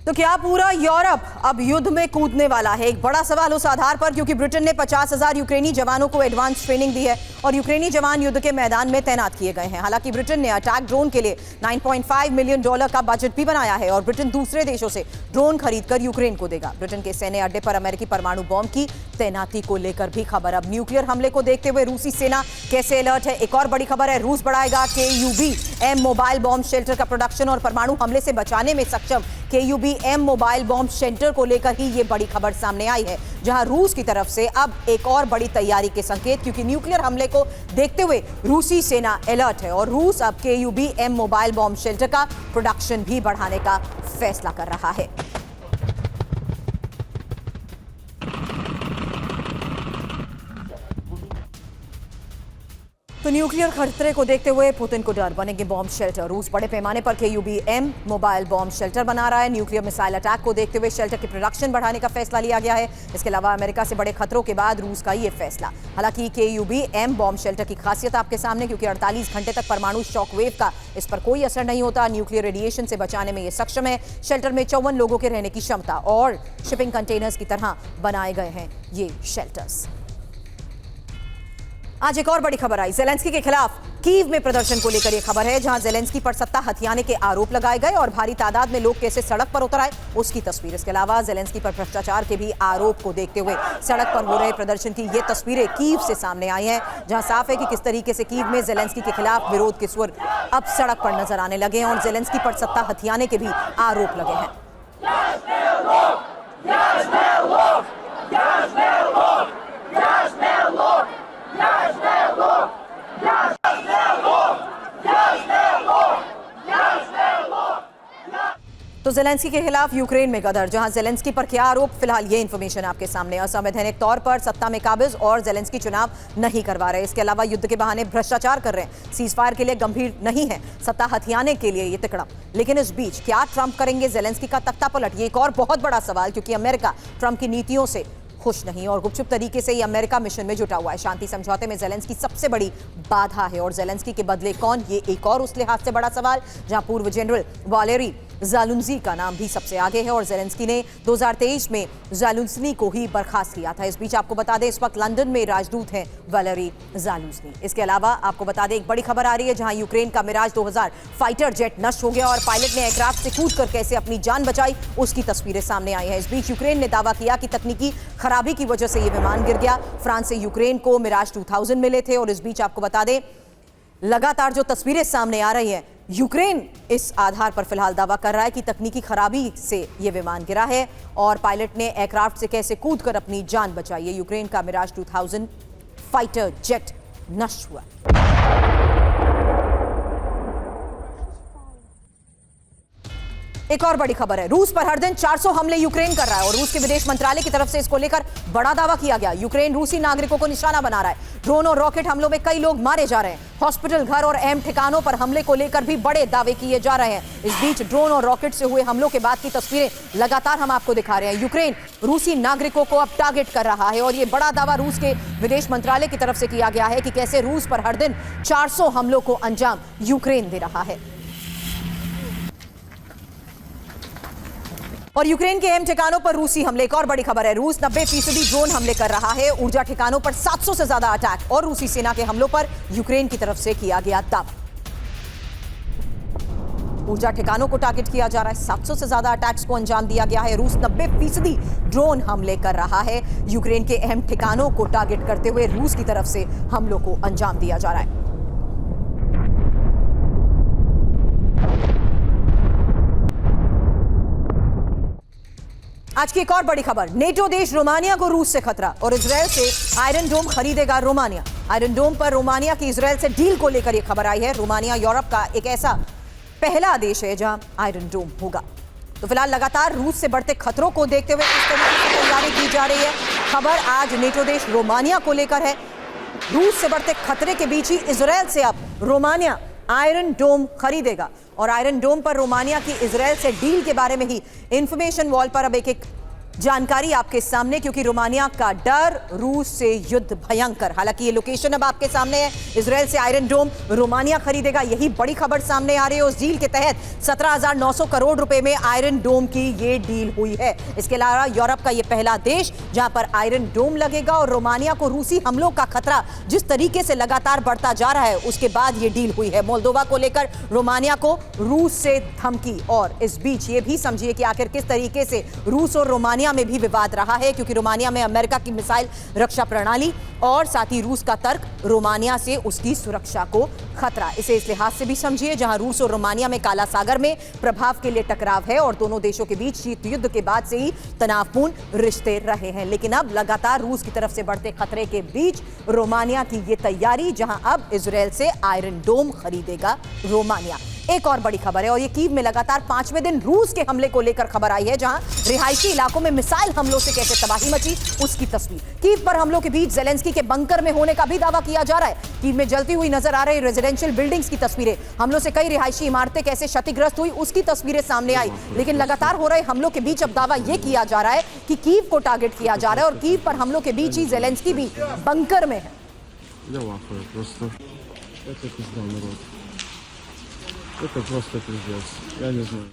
तो क्या पूरा यूरोप अब युद्ध में कूदने वाला है? एक बड़ा सवाल उस आधार पर क्योंकि ब्रिटेन ने 50,000 यूक्रेनी जवानों को एडवांस ट्रेनिंग दी है और यूक्रेनी जवान युद्ध के मैदान में तैनात किए गए हैं। हालांकि ब्रिटेन ने अटैक ड्रोन के लिए $9.5 मिलियन का बजट भी बनाया है और ब्रिटेन दूसरे देशों से ड्रोन खरीदकर यूक्रेन को देगा। ब्रिटेन के सैन्य अड्डे पर अमेरिकी परमाणु बॉम्ब की तैनाती को लेकर भी खबर। अब न्यूक्लियर हमले को देखते हुए रूसी सेना कैसे अलर्ट है? एक और बड़ी खबर है, रूस बढ़ाएगा KUBM मोबाइल बॉम्ब शेल्टर का प्रोडक्शन और परमाणु हमले से बचाने में सक्षम KUBM मोबाइल बॉम्ब शेल्टर को लेकर ही ये बड़ी खबर सामने आई है, जहां रूस की तरफ से अब एक और बड़ी तैयारी के संकेत, क्योंकि न्यूक्लियर हमले को देखते हुए रूसी सेना अलर्ट है और रूस अब KUBM मोबाइल बॉम्ब शेल्टर का प्रोडक्शन भी बढ़ाने का फैसला कर रहा है। तो न्यूक्लियर खतरे को देखते हुए पुतिन को डर, बनेंगे बॉम्ब शेल्टर। रूस बड़े पैमाने पर KUBM मोबाइल बॉम्ब शेल्टर बना रहा है। न्यूक्लियर मिसाइल अटैक को देखते हुए शेल्टर की प्रोडक्शन बढ़ाने का फैसला लिया गया है। इसके अलावा अमेरिका से बड़े खतरों के बाद रूस का ये फैसला। हालांकि KUBM बॉम्ब शेल्टर की खासियत आपके सामने, क्योंकि 48 घंटे तक परमाणु शॉक वेव का इस पर कोई असर नहीं होता। न्यूक्लियर रेडिएशन से बचाने में ये सक्षम है। शेल्टर में 54 लोगों के रहने की क्षमता और शिपिंग कंटेनर्स की तरह बनाए गए हैं ये शेल्टर्स। आज एक और बड़ी खबर आई, ज़ेलेंस्की के खिलाफ कीव में प्रदर्शन को लेकर यह खबर है, जहां ज़ेलेंस्की पर सत्ता हथियाने के आरोप लगाए गए और भारी तादाद में लोग कैसे सड़क पर उतर आए उसकी तस्वीर। इसके अलावा ज़ेलेंस्की पर भ्रष्टाचार के भी आरोप को देखते हुए सड़क पर हो रहे प्रदर्शन की ये तस्वीरें कीव से सामने आई हैं, जहां साफ है कि किस तरीके से कीव में ज़ेलेंस्की के खिलाफ विरोध के स्वर अब सड़क पर नजर आने लगे हैं और ज़ेलेंस्की पर सत्ता हथियाने के भी आरोप लगे हैं। तो ज़ेलेंस्की के खिलाफ यूक्रेन में गदर, जहां ज़ेलेंस्की पर क्या आरोप, फिलहाल ये इंफॉर्मेशन आपके सामने। असंवैधानिक तौर पर सत्ता में काबिज और ज़ेलेंस्की चुनाव नहीं करवा रहे। इसके अलावा युद्ध के बहाने भ्रष्टाचार कर रहे हैं, सीज़फायर के लिए गंभीर नहीं है, सत्ता हथियाने के लिए ये तिकड़म। लेकिन इस बीच क्या ट्रंप करेंगे ज़ेलेंस्की का तख्ता पलट? ये एक और बहुत बड़ा सवाल, क्योंकि अमेरिका ट्रंप की नीतियों से खुश नहीं और गुपचुप तरीके से ये अमेरिका मिशन में जुटा हुआ है। शांति समझौते में ज़ेलेंस्की सबसे बड़ी बाधा है और ज़ेलेंस्की के बदले कौन, ये एक और उस लिहाज से बड़ा सवाल, जहां पूर्व जनरल वालेरी ज़ालुंजी का नाम भी सबसे आगे है और ज़ेलेंस्की ने 2023 में ज़ालुंजी को ही बर्खास्त किया था। इस बीच आपको बता दें इस वक्त लंदन में राजदूत हैं वालेरी ज़ालुंजी। इसके अलावा आपको बता दें एक बड़ी खबर आ रही है, जहां यूक्रेन का मिराज 2000 फाइटर जेट नष्ट हो गया और पायलट ने एयरक्राफ्ट से कूदकर कैसे अपनी जान बचाई उसकी तस्वीरें सामने आई हैं। इस बीच यूक्रेन ने दावा किया कि तकनीकी खराबी की वजह से यह विमान गिर गया। फ्रांस से यूक्रेन को मिराज 2000 मिले थे और इस बीच आपको बता दें लगातार जो तस्वीरें सामने आ रही हैं, यूक्रेन इस आधार पर फिलहाल दावा कर रहा है कि तकनीकी खराबी से यह विमान गिरा है और पायलट ने एयरक्राफ्ट से कैसे कूदकर अपनी जान बचाई है। यूक्रेन का मिराज 2000 फाइटर जेट नष्ट हुआ। एक और बड़ी खबर है, रूस पर हर दिन 400 हमले यूक्रेन कर रहा है और रूस के विदेश मंत्रालय की तरफ से इसको लेकर बड़ा दावा किया गया। यूक्रेन रूसी नागरिकों को निशाना बना रहा है। ड्रोन और रॉकेट हमलों में कई लोग मारे जा रहे हैं। हॉस्पिटल, घर और अहम ठिकानों पर हमले को लेकर भी बड़े दावे किए जा रहे हैं। इस बीच ड्रोन और रॉकेट से हुए हमलों के बाद की तस्वीरें लगातार हम आपको दिखा रहे हैं। यूक्रेन रूसी नागरिकों को अब टारगेट कर रहा है और यह बड़ा दावा रूस के विदेश मंत्रालय की तरफ से किया गया है कि कैसे रूस पर हर दिन 400 हमलों को अंजाम यूक्रेन दे रहा है। और यूक्रेन के अहम ठिकानों पर रूसी हमले, एक और बड़ी खबर है, रूस 90% ड्रोन हमले कर रहा है। ऊर्जा ठिकानों पर 700 से ज्यादा अटैक और रूसी सेना के हमलों पर यूक्रेन की तरफ से किया गया दावा। ऊर्जा ठिकानों को टारगेट किया जा रहा है, 700 से ज्यादा अटैक्स को अंजाम दिया गया है। रूस 90% ड्रोन हमले कर रहा है। यूक्रेन के अहम ठिकानों को टारगेट करते हुए रूस की तरफ से हमलों को अंजाम दिया जा रहा है। आज की एक और बड़ी खबर, नेटो देश रोमानिया को रूस से खतरा और इजरायल से आयरन डोम खरीदेगा रोमानिया। आयरन डोम पर रोमानिया की इजरायल से डील को लेकर यह खबर आई है। रोमानिया यूरोप का एक ऐसा पहला देश है जहां आयरन डोम होगा। तो फिलहाल लगातार रूस से बढ़ते खतरों को देखते हुए किस तरीके से तैयारी की जा रही है, खबर आज नेटो देश रोमानिया को लेकर है। रूस से बढ़ते खतरे के बीच ही इजरायल से अब रोमानिया आयरन डोम खरीदेगा और आयरन डोम पर रोमानिया की इजरायल से डील के बारे में ही इंफॉर्मेशन वॉल पर अब एक जानकारी आपके सामने, क्योंकि रोमानिया का डर, रूस से युद्ध भयंकर। हालांकि ये लोकेशन अब आपके सामने है, इजराइल से आयरन डोम रोमानिया खरीदेगा, यही बड़ी खबर सामने आ रही है। उस डील के तहत 17,900 करोड़ रुपए में आयरन डोम की ये डील हुई है। इसके अलावा यूरोप का ये पहला देश जहां पर आयरन डोम लगेगा। और रोमानिया को रूसी हमलों का खतरा जिस तरीके से लगातार बढ़ता जा रहा है, उसके बाद ये डील हुई है। मोल्दोवा को लेकर रोमानिया को रूस से धमकी, और इस बीच ये भी समझिए कि आखिर किस तरीके से रूस और रोमानिया में भी विवाद रहा है, क्योंकि रोमानिया में अमेरिका की मिसाइल रक्षा प्रणाली और साथ ही रूस का तर्क, रोमानिया से उसकी सुरक्षा को खतरा। इसे इस लिहाज से भी समझिए जहां रूस और रोमानिया में काला सागर में प्रभाव के लिए टकराव है और दोनों देशों के बीच शीत युद्ध के बाद से ही तनावपूर्ण रिश्ते रहे हैं। लेकिन अब लगातार रूस की तरफ से बढ़ते खतरे के बीच रोमानिया की ये तैयारी, जहां अब इजराइल से आयरन डोम खरीदेगा रोमानिया। एक और बड़ी खबर है, और ये कीव में लगातार 5वें दिन रूस के हमले को लेकर खबर आई है, जहां रिहायशी इलाकों में मिसाइल हमलों से कैसे तबाही मची, उसकी तस्वीर। कीव पर हमलों के बीच जेलेंस्की के बंकर में होने का भी दावा किया जा रहा है। कीव में जलती हुई नजर आ रही रेजिडेंशियल बिल्डिंग्स की तस्वीरें, हमलों से कई रिहायशी इमारतें कैसे क्षतिग्रस्त हुई, उसकी तस्वीरें सामने आई। लेकिन लगातार हो रहे हमलों के बीच अब दावा यह किया जा रहा है कि कीव को टारगेट किया जा रहा है, और कीव पर हमलों के बीच ही जेलेंस्की भी बंकर में है। Это просто пиздец. Я не знаю.